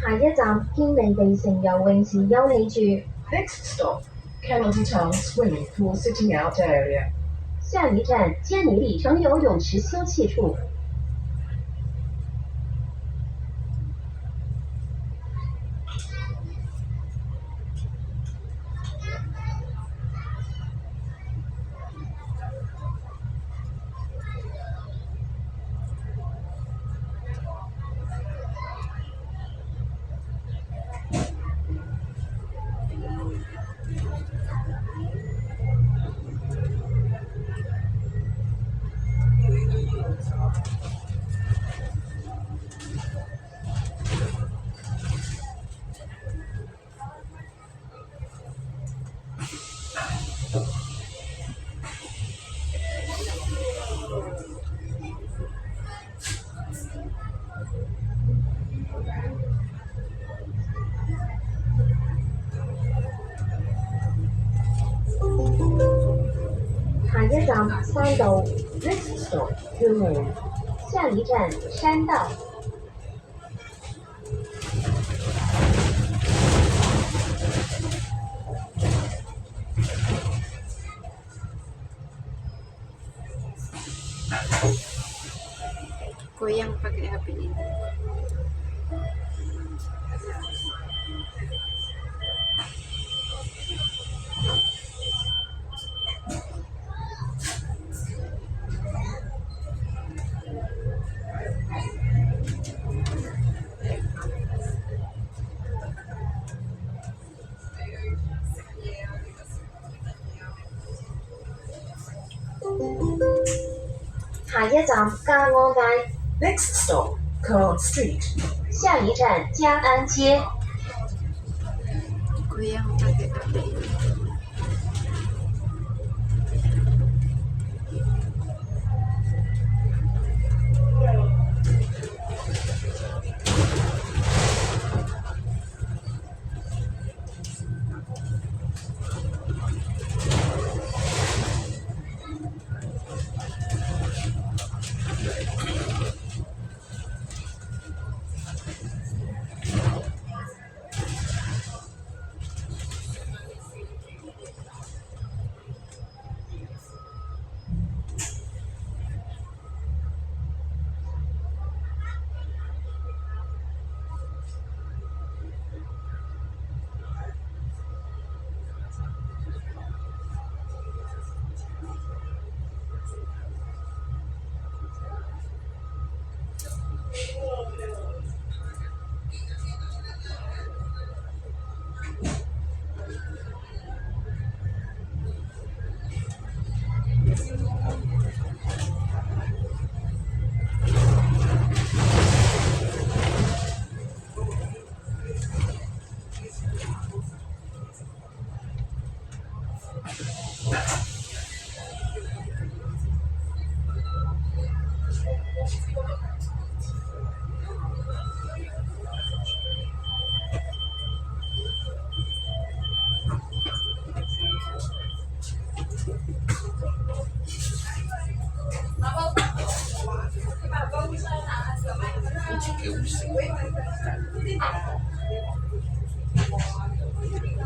下一站堅尼地城游泳池休憩處。Next stop, Kennedy Town Swimming Pool Sitting Out Area. 下一站坚尼里城游泳池休憩处。下一站山道。Next stop, Hill Road. 下一站山道。Goyang pakai HP ini.下一站嘉安街。Next stop, Clark Street. 下一站嘉安街。Goyang pakai HP ini.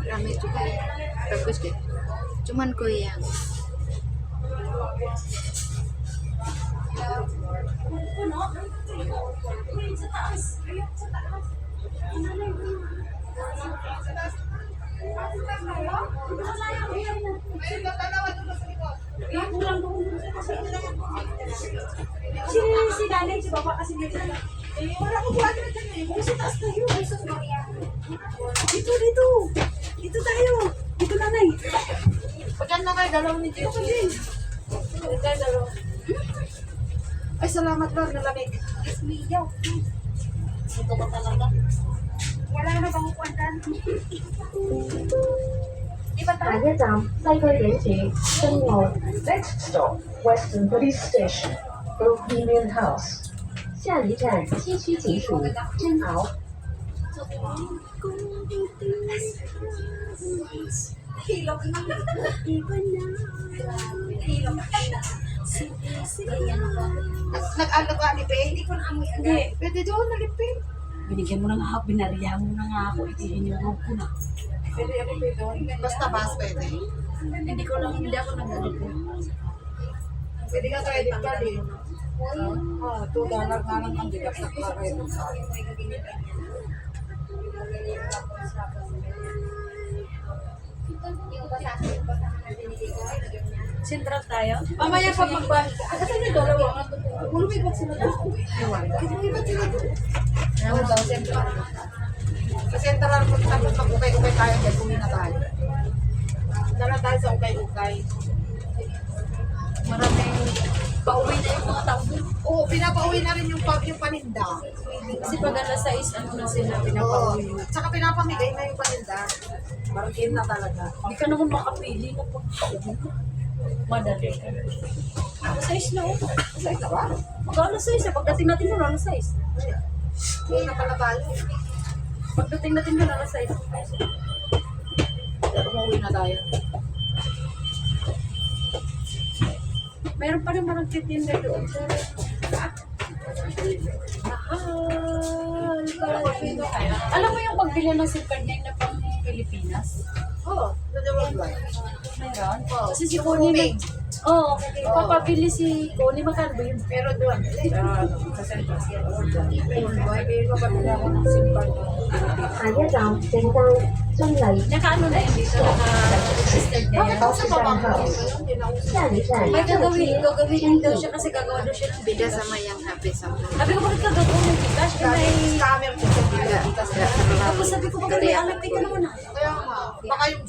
Ramai juga ya, bagus deh, cuman goyang. Si Daniel, si Bapak kasi dito. Wala ko buwan na dyan eh. Kasi taas tayo. Dito. Dito tayo. Dito nanay. Pagkan na kayo, dalaw ni Jess. Ay, salamat Lord, nalamig. Yes, Mia. Dito ka talaga. Wala na bang ukwantan? 下一站西區警署中澳。 Next stop, Western Police Station, Bohemian House. 下一站西區警署真澳。Hilok na. Iba na. Hilok na. Nag-ano ka, Lipe? Hindi ko na amoy Hindi, pwede doon, nalipin. Binigyan mo na nga ako, binariyahan mo na nga ako, itinurog ko na. Pwede ako dito. Basta bus pwede. Hindi ako nagdadito. Pwede ka credit card eh. Oh, $2 nga lang ang deduct sa credit card. Sentral tayo? Mamaya pa magbahit. Kasi yung dalawa nga ito. Lumipat sila doon. Lumipat sila doon. Oo daw, central. Sa central, tapos mag-ukay-ukay tayo, dahil uwi na tayo. Dala tayo sa ukay-ukay. Maraming pauwi na yung mga tao doon. Oo, pinapauwi na rin yung paninda. Kasi pag alas 6, ano na sila, Oo. pinapauwi na. Tsaka pinapamigay na yung paninda. Parang game na talaga. Hindi ka naman makapili na pagpauwi mo. Madali ka. Alas 6 na oh. Sa ito ba? Mag-alas 6 pagdating natin doon, alas 6. Uwi na pala tayo. Pagdating natin doon, alas 6. Pero umuwi na tayo. Meron pa rin marang titinda doon. Mahal. Alam mo yung pagbili ng SIM card na pang Pilipinas? Oo, sa the worldwide. Meron? Oo. Kasi si Yung Connie roaming. Oo, papabili si Connie, magkano ba yun? Pero doon, sa Central State, worldwide. Pero kapag ako ng SIM card ng Pilipinas. 卡业长现在正来 Naka-ano na yun dito, naka-registered na Bakit yan. ako sa pamangkin ko yun? Hindi na uso. 下一站 May gagawin daw siya kasi gagawa daw siya ng Bida bigas. sa mayang happy sa mga. Sabi ko, bakit gagawin ng bigas? Eh, may... Scammer ko sa Pilipinas. Tapos sabi ko, bakit may alak ka naman ah? Kaya nga, baka yung